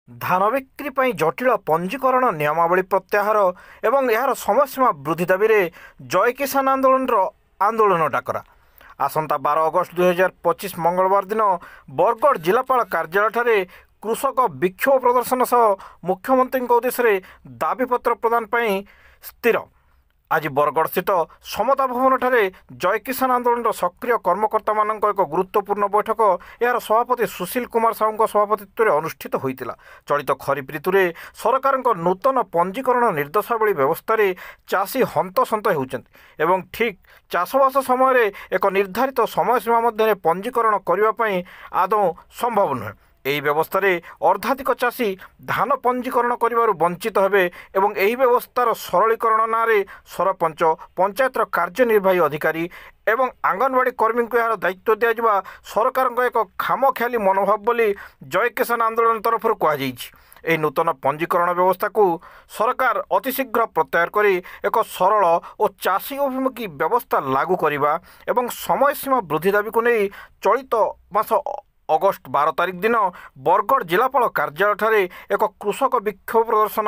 ଧାନ ବିକ୍ରି ପାଇଁ ଜଟିଳ ପଞ୍ଜୀକରଣ ନିୟମାବଳୀ ପ୍ରତ୍ୟାହାର ଏବଂ ଏହାର ସମୟସୀମା ବୃଦ୍ଧି ଦାବିରେ ଜୟ କିଷାନ ଆନ୍ଦୋଳନ ଡାକରା। ଆସନ୍ତା 12 ଅଗଷ୍ଟ 2025 ମଙ୍ଗଳବାର ଦିନ ବରଗଡ଼ ଜିଲ୍ଲାପାଳ କାର୍ଯ୍ୟାଳୟଠାରେ କୃଷକ ବିକ୍ଷୋଭ ପ୍ରଦର୍ଶନ ସହ ମୁଖ୍ୟମନ୍ତ୍ରୀଙ୍କ ଉଦ୍ଦେଶ୍ୟରେ ଦାବିପତ୍ର ପ୍ରଦାନ ପାଇଁ ସ୍ଥିର। ଆଜି ବରଗଡ଼ସ୍ଥିତ ସମତା ଭବନଠାରେ ଜୟ କିଷାନ ଆନ୍ଦୋଳନର ସକ୍ରିୟ କର୍ମକର୍ତ୍ତାମାନଙ୍କ ଏକ ଗୁରୁତ୍ୱପୂର୍ଣ୍ଣ ବୈଠକ ଏହାର ସଭାପତି ସୁଶୀଲ କୁମାର ସାହୁଙ୍କ ସଭାପତିତ୍ୱରେ ଅନୁଷ୍ଠିତ ହୋଇଥିଲା। ଚଳିତ ଖରିଫ ଋତୁରେ ସରକାରଙ୍କ ନୂତନ ପଞ୍ଜୀକରଣ ନିର୍ଦ୍ଦେଶାବଳୀ ବ୍ୟବସ୍ଥାରେ ଚାଷୀ ହନ୍ତସନ୍ତ ହେଉଛନ୍ତି ଏବଂ ଠିକ୍ ଚାଷବାସ ସମୟରେ ଏକ ନିର୍ଦ୍ଧାରିତ ସମୟସୀମା ମଧ୍ୟରେ ପଞ୍ଜୀକରଣ କରିବା ପାଇଁ ଆଦୌ ସମ୍ଭବ ନୁହେଁ। ଏହି ବ୍ୟବସ୍ଥାରେ ଅର୍ଦ୍ଧାଧିକ ଚାଷୀ ଧାନ ପଞ୍ଜୀକରଣ କରିବାରୁ ବଞ୍ଚିତ ହେବେ ଏବଂ ଏହି ବ୍ୟବସ୍ଥାର ସରଳୀକରଣ ନାଁରେ ସରପଞ୍ଚ, ପଞ୍ଚାୟତର କାର୍ଯ୍ୟନିର୍ବାହୀ ଅଧିକାରୀ ଏବଂ ଅଙ୍ଗନବାଡ଼ି କର୍ମୀଙ୍କୁ ଏହାର ଦାୟିତ୍ୱ ଦିଆଯିବା ସରକାରଙ୍କ ଏକ ଖାମଖିଆଲି ମନୋଭାବ ବୋଲି ଜୟ କିଷାନ ଆନ୍ଦୋଳନ ତରଫରୁ କୁହାଯାଇଛି। ଏହି ନୂତନ ପଞ୍ଜୀକରଣ ବ୍ୟବସ୍ଥାକୁ ସରକାର ଅତିଶୀଘ୍ର ପ୍ରତ୍ୟାହାର କରି ଏକ ସରଳ ଓ ଚାଷୀ ଅଭିମୁଖୀ ବ୍ୟବସ୍ଥା ଲାଗୁ କରିବା ଏବଂ ସମୟସୀମା ବୃଦ୍ଧି ଦାବିକୁ ନେଇ ଚଳିତ ମାସ ଅଗଷ୍ଟ 12 ତାରିଖ ଦିନ ବରଗଡ଼ ଜିଲ୍ଲାପାଳ କାର୍ଯ୍ୟାଳୟଠାରେ ଏକ କୃଷକ ବିକ୍ଷୋଭ ପ୍ରଦର୍ଶନ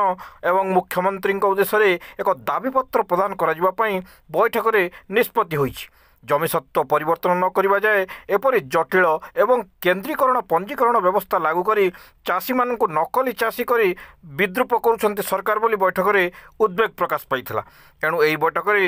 ଏବଂ ମୁଖ୍ୟମନ୍ତ୍ରୀଙ୍କ ଉଦ୍ଦେଶ୍ୟରେ ଏକ ଦାବିପତ୍ର ପ୍ରଦାନ କରାଯିବା ପାଇଁ ବୈଠକରେ ନିଷ୍ପତ୍ତି ହୋଇଛି। ଜମିସତ୍ତ୍ୱ ପରିବର୍ତ୍ତନ ନ କରିବା ଯାଏ ଏପରି ଜଟିଳ ଏବଂ କେନ୍ଦ୍ରୀକରଣ ପଞ୍ଜୀକରଣ ବ୍ୟବସ୍ଥା ଲାଗୁ କରି ଚାଷୀମାନଙ୍କୁ ନକଲି ଚାଷୀ କରି ବିଦ୍ରୁପ କରୁଛନ୍ତି ସରକାର ବୋଲି ବୈଠକରେ ଉଦ୍ବେଗ ପ୍ରକାଶ ପାଇଥିଲା। ଏଣୁ ଏହି ବୈଠକରେ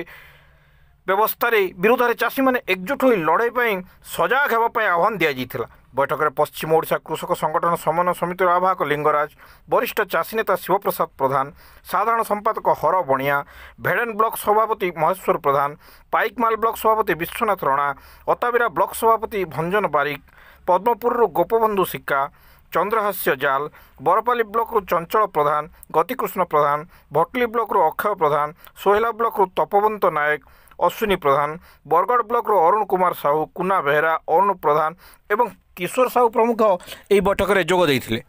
ବ୍ୟବସ୍ଥାରେ ବିରୋଧରେ ଚାଷୀମାନେ ଏକଜୁଟ ହୋଇ ଲଢ଼େଇ ପାଇଁ ସଜାଗ ହେବା ପାଇଁ ଆହ୍ୱାନ ଦିଆଯାଇଥିଲା। ବୈଠକରେ ପଶ୍ଚିମ ଓଡ଼ିଶା କୃଷକ ସଂଗଠନ ସମନ୍ୱୟ ସମିତିର ଆବାହକ ଲିଙ୍ଗରାଜ, ବରିଷ୍ଠ ଚାଷୀ ନେତା ଶିବପ୍ରସାଦ ପ୍ରଧାନ, ସାଧାରଣ ସମ୍ପାଦକ ହର ବଣିଆ, ଭେଡ଼େନ ବ୍ଲକ ସଭାପତି ମହେଶ୍ୱର ପ୍ରଧାନ, ପାଇକମାଲ ବ୍ଲକ ସଭାପତି ବିଶ୍ୱନାଥ ରଣା, ଅତାବିରା ବ୍ଲକ ସଭାପତି ଭଞ୍ଜନ ବାରିକ, ପଦ୍ମପୁରରୁ ଗୋପବନ୍ଧୁ ଶିକା, ଚନ୍ଦ୍ରହାସ୍ୟ ଜାଲ, ବରପାଲି ବ୍ଲକରୁ ଚଞ୍ଚଳ ପ୍ରଧାନ, ଗତିକୃଷ୍ଣ ପ୍ରଧାନ, ଭଟଲି ବ୍ଲକରୁ ଅକ୍ଷୟ ପ୍ରଧାନ, ସୋହେଲା ବ୍ଲକରୁ ତପବନ୍ତ ନାୟକ, ଅଶ୍ୱିନୀ ପ୍ରଧାନ, ବରଗଡ଼ ବ୍ଲକରୁ ଅରୁଣ କୁମାର ସାହୁ, କୁନା ବେହେରା, ଅରୁଣ ପ୍ରଧାନ ଏବଂ କିଶୋର ସାହୁ ପ୍ରମୁଖ ଏହି ବୈଠକରେ ଯୋଗ ଦେଇଥିଲେ।